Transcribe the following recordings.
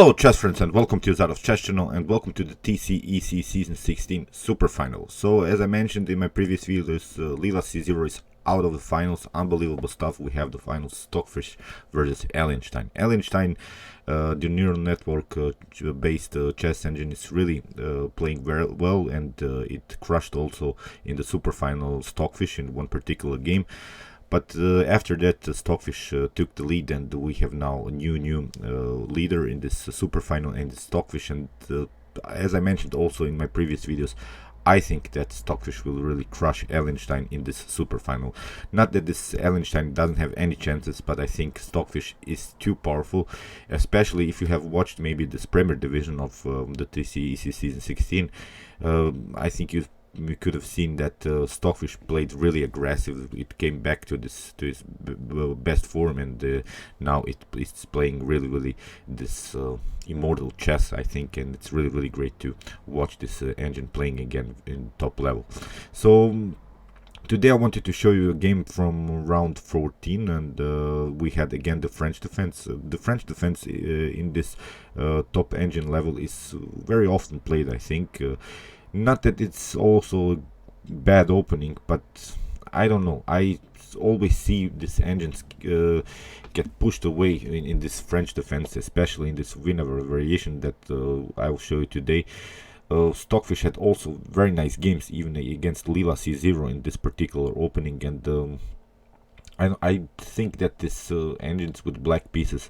Hello chess friends, and welcome to Zarov's Chess Channel, and welcome to the TCEC Season 16 SUPERFINAL. So as I mentioned in my previous videos, Leela C0 is out of the finals. Unbelievable stuff. We have the finals, Stockfish versus Allie+Stein. Allie+Stein, the neural network based chess engine, is really playing very well, and it crushed also in the SUPERFINAL Stockfish in one particular game. But after that, Stockfish took the lead, and we have now a new leader in this SUPERFINAL, and it's Stockfish. And as I mentioned also in my previous videos, I think that Stockfish will really crush Allie+Stein in this SUPERFINAL. Not that this Allie+Stein doesn't have any chances, but I think Stockfish is too powerful, especially if you have watched maybe this Premier Division of the TCEC Season 16. I think we could have seen that Stockfish played really aggressive. It came back to its best form, and now it's playing really this immortal chess, I think, and it's really great to watch this engine playing again in top level. So today I wanted to show you a game from round 14, and we had again the French defense. The French defense in this top engine level is very often played, I think. Not that it's also a bad opening, but I don't know. I always see these engines get pushed away in this French defense, especially in this Winawer Variation that I will show you today. Stockfish had also very nice games, even against Leela C0 in this particular opening, and I think that these engines with black pieces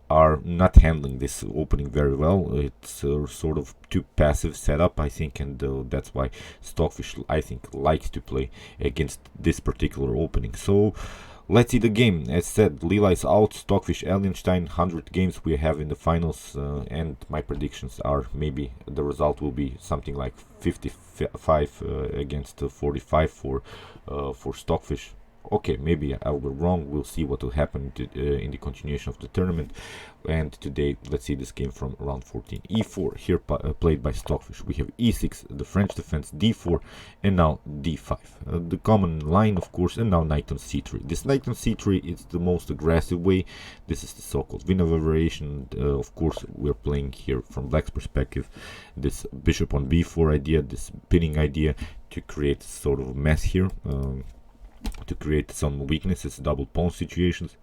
are not handling this opening very well. It's sort of too passive setup, I think, and that's why Stockfish, I think, likes to play against this particular opening. So let's see the game. As said, Leela is out, Stockfish, Allie+Stein, 100 games we have in the finals, and my predictions are maybe the result will be something like 55 against 45 for Stockfish. Okay, maybe I'll be wrong. We'll see what will happen in the continuation of the tournament. And today, let's see this game from round 14. E4 here played by Stockfish. We have E6, the French defense, D4, and now D5. The common line, of course, and now knight on C3. This knight on C3 is the most aggressive way. This is the so-called Winawer Variation. Of course, we're playing here from black's perspective this bishop on B4 idea, this pinning idea, to create sort of a mess here. To create some weaknesses, double pawn situations,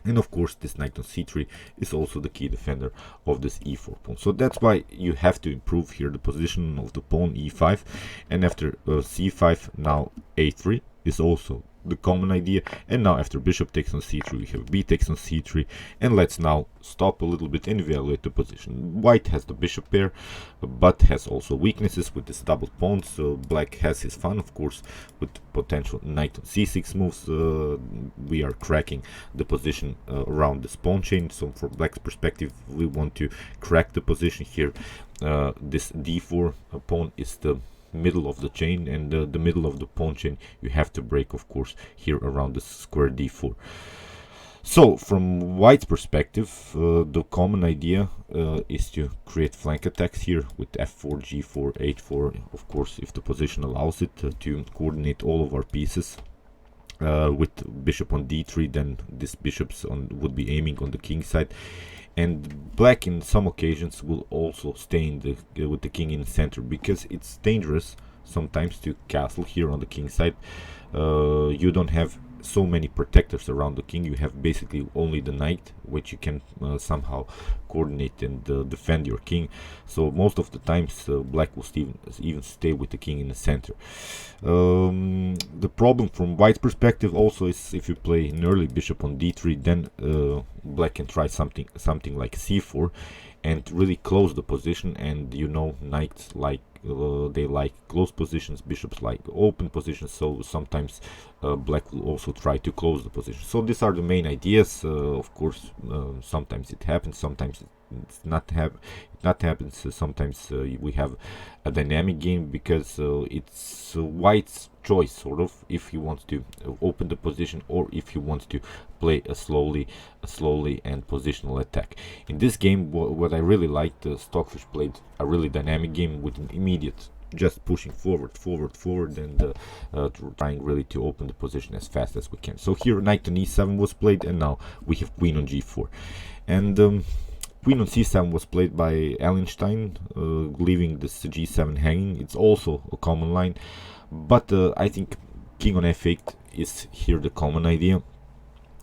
and of course this knight on c3 is also the key defender of this e4 pawn. So that's why you have to improve here the position of the pawn e5, and after c5 now a3 is also the common idea, and now after bishop takes on c3 we have b takes on c3, and let's now stop a little bit and evaluate the position. White has the bishop pair, but has also weaknesses with this double pawn, so black has his fun, of course, with potential knight on c6 moves. We are cracking the position around this pawn chain, so from black's perspective we want to crack the position here. This d4 pawn is the middle of the chain, and the middle of the pawn chain you have to break, of course, here around the square d4. So from white's perspective, the common idea is to create flank attacks here with f4, g4, h4, of course, if the position allows it, to coordinate all of our pieces. With bishop on d3, then these bishops would be aiming on the king side, and black in some occasions will also stay in with the king in the center, because it's dangerous sometimes to castle here on the king side. You don't have so many protectors around the king. You have basically only the knight, which you can somehow coordinate and defend your king. So most of the times black will even stay with the king in the center. The problem from white's perspective also is if you play an early bishop on d3, then black can try something like c4 and really close the position, and you know, knights like they like close positions, bishops like open positions, so sometimes black will also try to close the position. So these are the main ideas. Of course, sometimes it happens, sometimes it's not happens. Sometimes we have a dynamic game, because it's white's choice, sort of, if he wants to open the position or if he wants to play a slowly and positional attack. In this game, what I really liked, Stockfish played a really dynamic game with an immediate just pushing forward, and trying really to open the position as fast as we can. So here knight on e7 was played, and now we have queen on g4, and Queen on c7 was played by Allie+Stein, leaving this g7 hanging. It's also a common line, but I think king on f8 is here the common idea,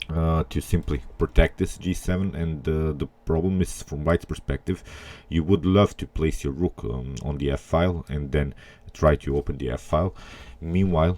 to simply protect this g7. And the problem is, from white's perspective, you would love to place your rook on the f file and then try to open the f file. Meanwhile,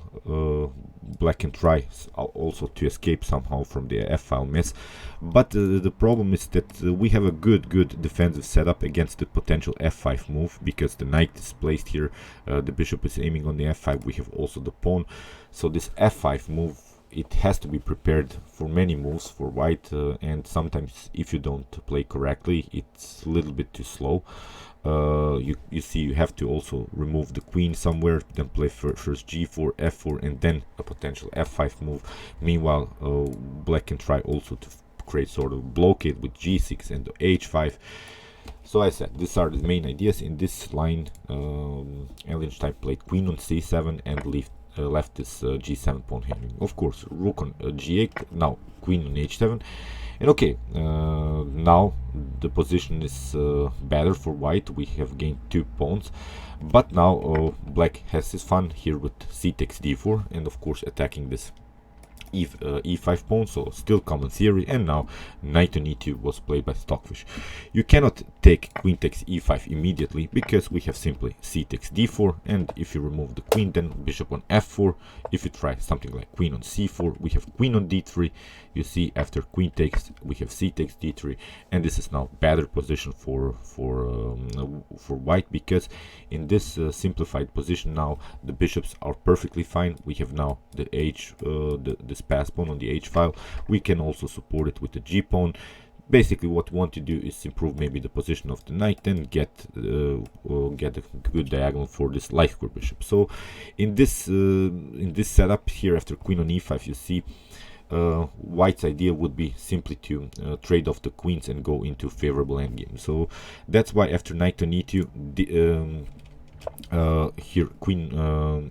black can try also to escape somehow from the f file mess, but the problem is that we have a good defensive setup against the potential f5 move, because the knight is placed here, the bishop is aiming on the f5, we have also the pawn. So this f5 move, it has to be prepared for many moves for white, and sometimes if you don't play correctly, it's a little bit too slow. You see, you have to also remove the queen somewhere, then play first g4, f4, and then a potential f5 move. Meanwhile, black can try also to create sort of blockade with g6 and h5. So I said, these are the main ideas in this line. Allie+Stein played queen on c7 and left this g7 pawn hanging. Of course, rook on g8, now queen on h7. And okay, now the position is better for white. We have gained 2 pawns, but now black has his fun here with c takes d4, and of course attacking this e5 pawn, so still common theory. And now knight on e2 was played by Stockfish. You cannot take queen takes e5 immediately, because we have simply c takes d4, and if you remove the queen, then bishop on f4. If you try something like queen on c4, we have queen on d3. You see, after queen takes, we have c takes d3, and this is now better position for white, because in this simplified position now the bishops are perfectly fine. We have now the this pass pawn on the h file. We can also support it with the g pawn. Basically, what we want to do is improve maybe the position of the knight and get a good diagonal for this light square bishop. So in this setup here, after queen on e5, you see white's idea would be simply to trade off the queens and go into favorable endgame. So that's why after knight on e2, here queen,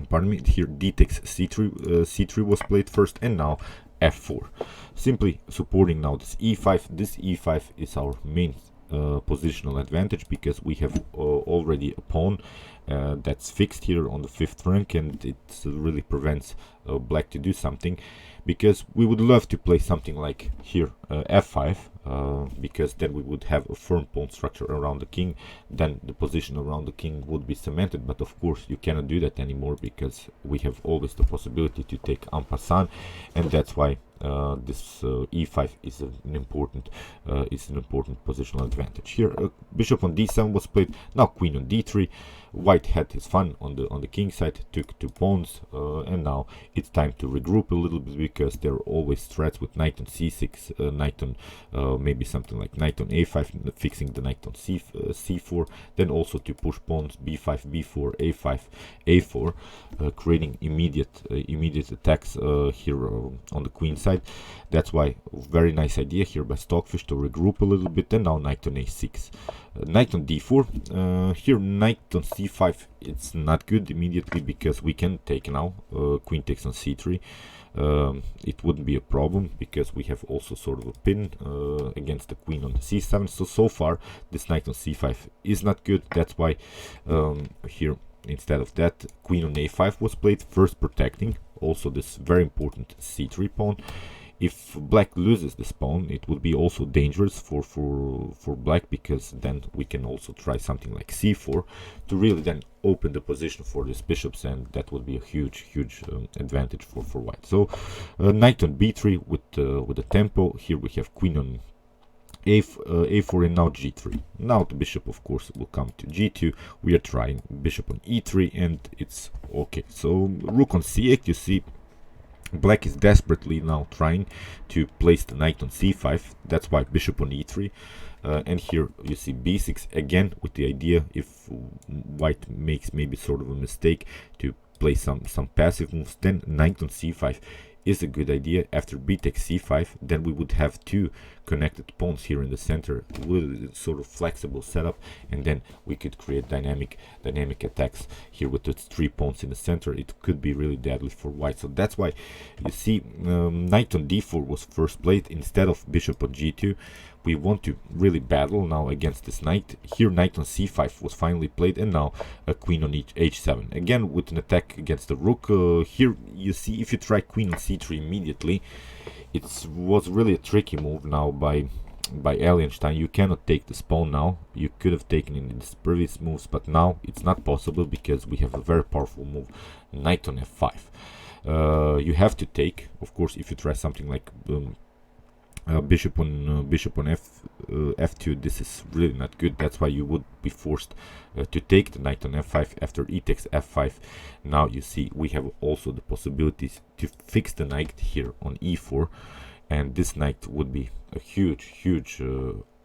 pardon me, here d takes c3, c3 was played first, and now f4, simply supporting now this e5. This e5 is our main positional advantage, because we have already a pawn that's fixed here on the 5th rank, and it really prevents black to do something, because we would love to play something like here f5, because then we would have a firm pawn structure around the king. Then the position around the king would be cemented, but of course you cannot do that anymore, because we have always the possibility to take en passant, and that's why this e5 is an important positional advantage. Here bishop on d7 was played, now queen on d3. White had his fun on the king side, took 2 pawns, and now it's time to regroup a little bit, because there are always threats with knight on c6, knight on maybe something like knight on a5, fixing the knight on c4, then also to push pawns b5, b4, a5, a4, creating immediate attacks here on the queen side. That's why very nice idea here by Stockfish to regroup a little bit. And now knight on a6, knight on d4. Here knight on c5, it's not good immediately, because we can take now queen takes on c3. It wouldn't be a problem, because we have also sort of a pin against the queen on the c7. So far this knight on c5 is not good. That's why here instead of that, queen on a5 was played, first protecting also this very important c3 pawn. If black loses this pawn, it would be also dangerous for black, because then we can also try something like c4 to really then open the position for these bishops, and that would be a huge advantage for white. So knight on b3 with the tempo. Here we have queen on a4 and now g3. Now the bishop of course will come to g2. We are trying bishop on e3, and it's okay. So rook on c8, you see black is desperately now trying to place the knight on c5. That's why bishop on e3, and here you see b6 again, with the idea if white makes maybe sort of a mistake to play some passive moves, then knight on c5 is a good idea. After b takes c5, then we would have 2 connected pawns here in the center with sort of flexible setup, and then we could create dynamic attacks here with the 3 pawns in the center. It could be really deadly for white. So that's why you see knight on d4 was first played instead of bishop on g2. We want to really battle now against this knight. Here knight on c5 was finally played, and now a queen on h7, again with an attack against the rook. Here you see, if you try queen on c3 immediately, it was really a tricky move now by Allie+Stein. You cannot take this pawn now. You could have taken it in the previous moves, but now it's not possible because we have a very powerful move, knight on f5. You have to take, of course, if you try something like bishop on f2, this is really not good. That's why you would be forced to take the knight on f5 after e takes f5. Now you see we have also the possibilities to fix the knight here on e4, and this knight would be a huge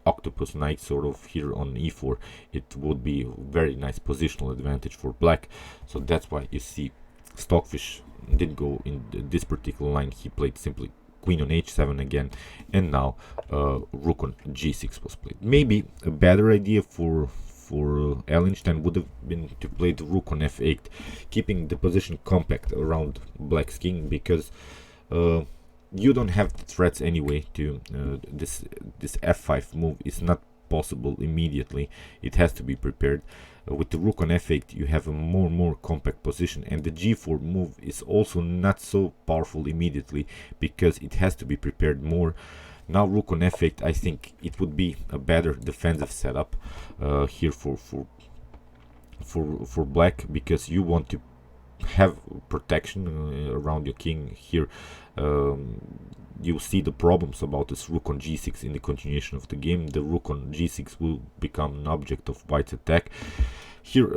octopus knight sort of here on e4. It would be a very nice positional advantage for black. So that's why you see Stockfish didn't go in this particular line. He played simply queen on h7 again, and now rook on g6 was played. Maybe a better idea for Allie+Stein would have been to play the rook on f8, keeping the position compact around black's king, because you don't have the threats anyway to this f5 move is not possible immediately. It has to be prepared. With the rook on f8 you have a more compact position, and the g4 move is also not so powerful immediately because it has to be prepared more. Now rook on f8, I think it would be a better defensive setup here for black, because you want to have protection around your king here. You'll see the problems about this rook on g6 in the continuation of the game. The rook on g6 will become an object of white's attack. Here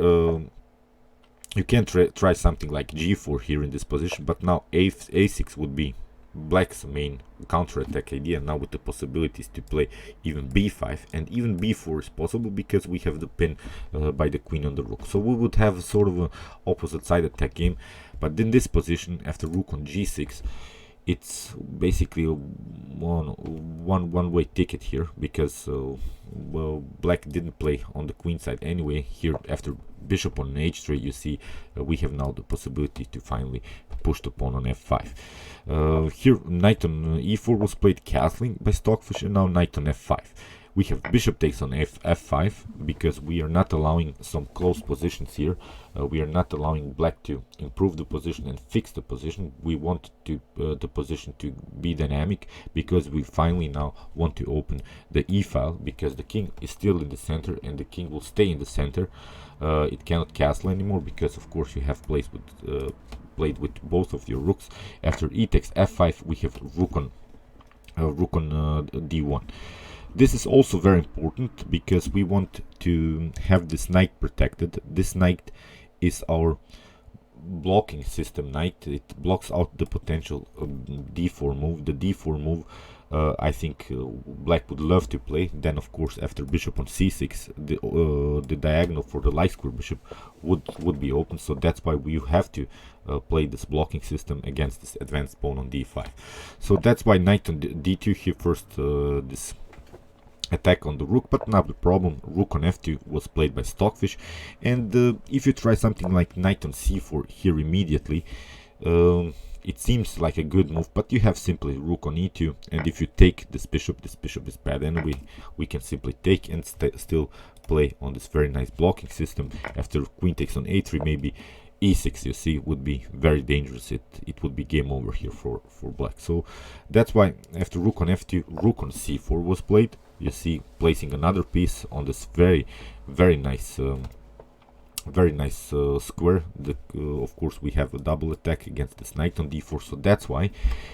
you can try something like g4 here in this position, but now a6 would be black's main counter-attack idea, now with the possibilities to play even b5, and even b4 is possible because we have the pin by the queen on the rook. So we would have sort of an opposite side attack game. But in this position, after rook on g6, it's basically a one-way ticket here, because well, black didn't play on the queen side anyway. Here after bishop on h3, you see we have now the possibility to finally push the pawn on f5. Here knight on e4 was played castling by Stockfish, and now knight on f5. We have bishop takes on f5 because we are not allowing some close positions here. We are not allowing black to improve the position and fix the position. We want to the position to be dynamic, because we finally now want to open the e file, because the king is still in the center and the king will stay in the center. It cannot castle anymore because of course you have played with both of your rooks. After e takes f5, we have rook on d1. This is also very important because we want to have this knight protected. This knight is our blocking system knight. It blocks out the potential d4 move. The d4 move I think black would love to play. Then of course after bishop on c6, the diagonal for the light square bishop would be open. So that's why we have to play this blocking system against this advanced pawn on d5. So that's why knight on d2 here first, this attack on the rook. But now the problem, rook on f2 was played by Stockfish, and if you try something like knight on c4 here immediately, it seems like a good move, but you have simply rook on e2, and if you take this bishop is bad anyway. We can simply take and still play on this very nice blocking system. After queen takes on a3, maybe e6, you see, would be very dangerous. It would be game over here for black. So that's why after rook on f2, rook on c4 was played. You see, placing another piece on this very nice square. Of course we have a double attack against this knight on d4, so that's why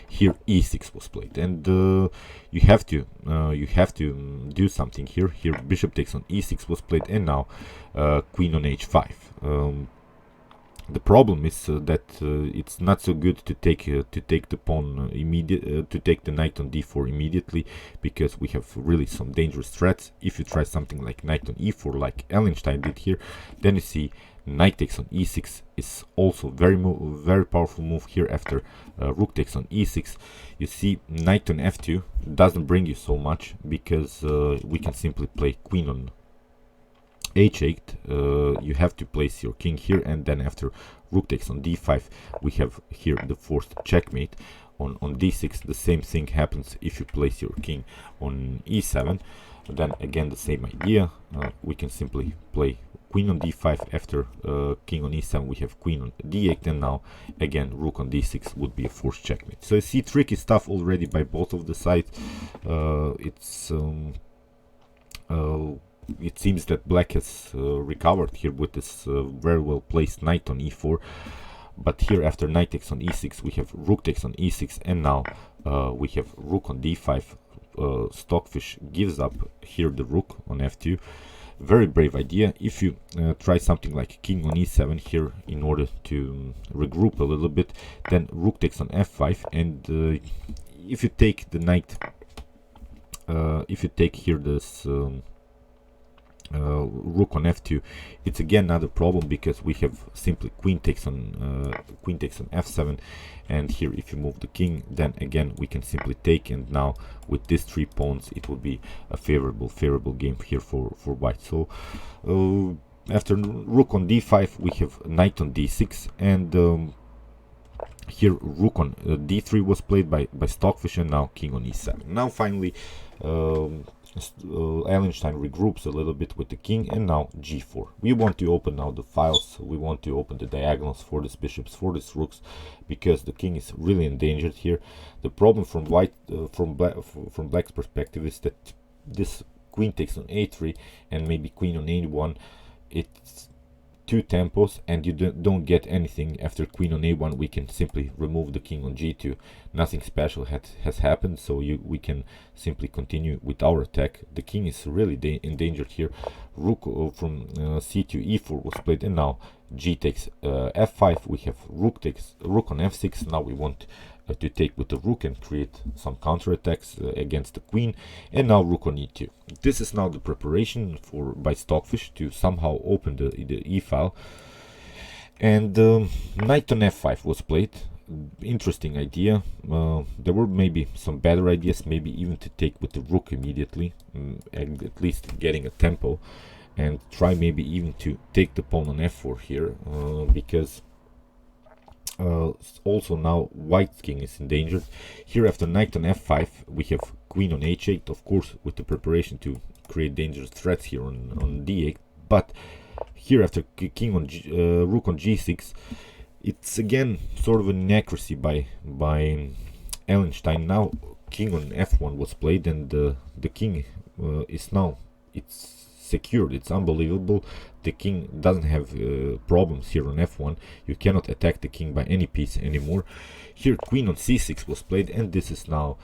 here e6 was played. And you have to do something here. Here bishop takes on e6 was played, and now queen on h5. The problem is that it's not so good to take the pawn to take the knight on d4 immediately, because we have really some dangerous threats. If you try something like knight on e4 like Allie+Stein did here, then you see knight takes on e6 is also very powerful move here. After rook takes on e6, you see knight on f2 doesn't bring you so much, because we can simply play queen on h8. You have to place your king here, and then after rook takes on d5, we have here the forced checkmate. On d6, the same thing happens if you place your king on e7. Then again the same idea, we can simply play queen on d5. After king on e7, we have queen on d8, and now again rook on d6 would be a forced checkmate. So you see, tricky stuff already by both of the sides. It seems that black has recovered here with this very well placed knight on e4. But here after knight takes on e6, we have rook takes on e6, and now we have rook on d5. Stockfish gives up here the rook on f2. Very brave idea. If you try something like king on e7 here in order to regroup a little bit, then rook takes on f5, and if you take the knight, if you take here this rook on f2, it's again another problem, because we have simply queen takes on f7, and here if you move the king, then again we can simply take, and now with these 3 pawns it will be a favorable game here for white. So after rook on d5, we have knight on d6, and here rook on d3 was played by Stockfish, and now king on e7. Now finally Allie+Stein regroups a little bit with the king, and now g4. We want to open now the files, we want to open the diagonals for these bishops, for these rooks, because the king is really endangered here. The problem from from black's perspective is that this queen takes on a3 and maybe queen on a1, it's 2 tempos, and you don't get anything. After queen on a1, we can simply remove the king on g2. Nothing special has happened, so we can simply continue with our attack. The king is really endangered here. Rook from c2 e4 was played, and now g takes f5. We have rook on f6. Now we want to take with the rook and create some counterattacks against the queen, and now rook on e2. This is now the preparation by Stockfish to somehow open the e file, and knight on f5 was played. Interesting idea. There were maybe some better ideas, maybe even to take with the rook immediately, and at least getting a tempo, and try maybe even to take the pawn on f4 here, because also now white's king is endangered. Here after knight on f5, we have queen on h8, of course with the preparation to create dangerous threats here on d8. But here after king on rook on g6, it's again sort of an inaccuracy by Allie+Stein. Now king on f1 was played, and the king is now, it's secured. It's unbelievable. The king doesn't have problems here on f1. You cannot attack the king by any piece anymore. Here queen on c6 was played, and this is now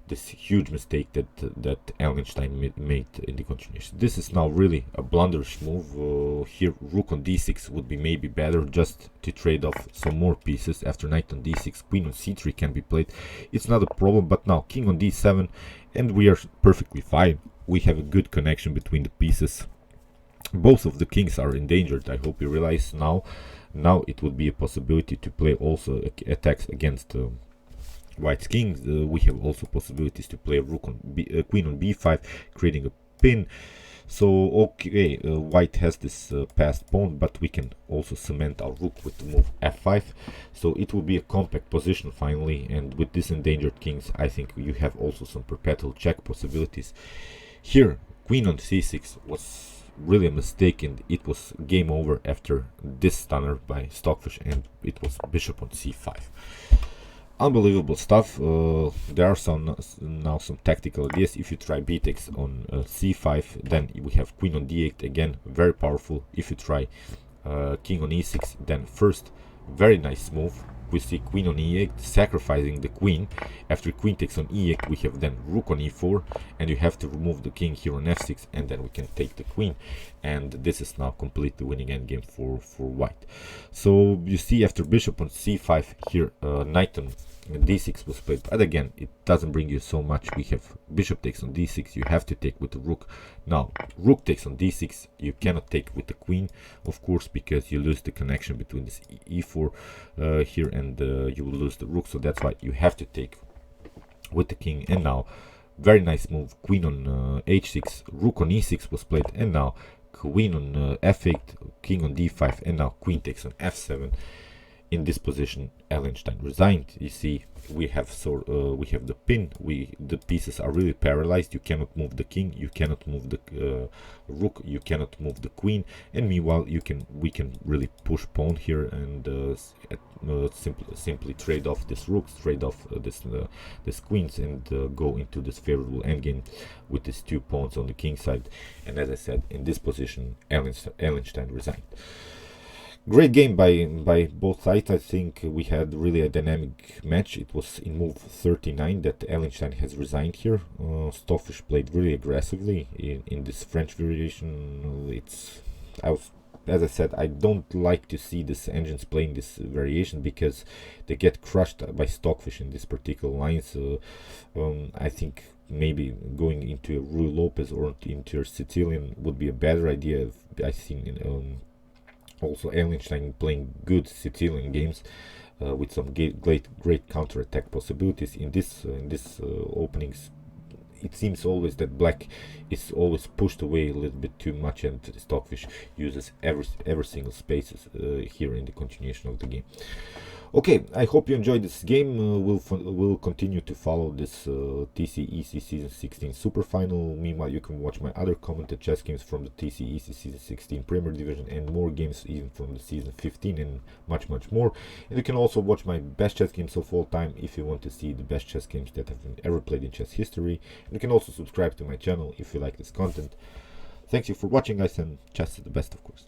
this huge mistake that Allie+Stein made in the continuation. This is now really a blunderish move. Here rook on d6 would be maybe better, just to trade off some more pieces. After knight on d6, queen on c3 can be played. It's not a problem, but now king on d7, and we are perfectly fine. We have a good connection between the pieces. Both of the kings are endangered. I hope you realize now it would be a possibility to play also attacks against white's king. We have also possibilities to play rook on queen on b5, creating a pin. So okay, white has this passed pawn, but we can also cement our rook with the move f5. So it will be a compact position finally, and with these endangered kings, I think you have also some perpetual check possibilities. Here queen on c6 was really a mistake, and it was game over after this stunner by Stockfish, and it was bishop on c5. Unbelievable stuff. There are now some tactical ideas. If you try b takes on c5, then we have queen on d8, again very powerful. If you try king on e6, then first very nice move. We see queen on e8, sacrificing the queen. After queen takes on e8, we have then rook on e4, and you have to remove the king here on f6, and then we can take the queen, and this is now completely winning endgame for white. So you see, after bishop on c5 here, knight on d6 was played, but again, it doesn't bring you so much. We have bishop takes on d6, you have to take with the rook. Now rook takes on d6, you cannot take with the queen, of course, because you lose the connection between this e4 here, and you will lose the rook, so that's why you have to take with the king. And now very nice move, queen on h6, rook on e6 was played, and now queen on f8, king on d5, and now queen takes on f7. In this position, Allie+Stein resigned. You see, we have the pin. The pieces are really paralyzed. You cannot move the king, you cannot move the rook, you cannot move the queen. And meanwhile, we can really push pawn here and simply trade off this rooks, trade off this queens, and go into this favorable endgame with these 2 pawns on the king side. And as I said, in this position, Allie+Stein resigned. Great game by both sides. I think we had really a dynamic match. It was in move 39 that Allie+Stein has resigned here. Stockfish played really aggressively in this French variation. As I said, I don't like to see these engines playing this variation because they get crushed by Stockfish in this particular line. So I think maybe going into a Rui Lopez or into a Sicilian would be a better idea. I've seen also Allie+Stein playing good Sicilian games with some great counter-attack possibilities. In this openings, it seems always that black is always pushed away a little bit too much, and Stockfish uses every single spaces here in the continuation of the game. Okay, I hope you enjoyed this game. We'll continue to follow this TCEC Season 16 Super Final. Meanwhile, you can watch my other commented chess games from the TCEC Season 16 Premier Division, and more games even from the Season 15, and much more. And you can also watch my best chess games of all time if you want to see the best chess games that have been ever played in chess history. And you can also subscribe to my channel if you like this content. Thank you for watching, guys, and chess is the best, of course.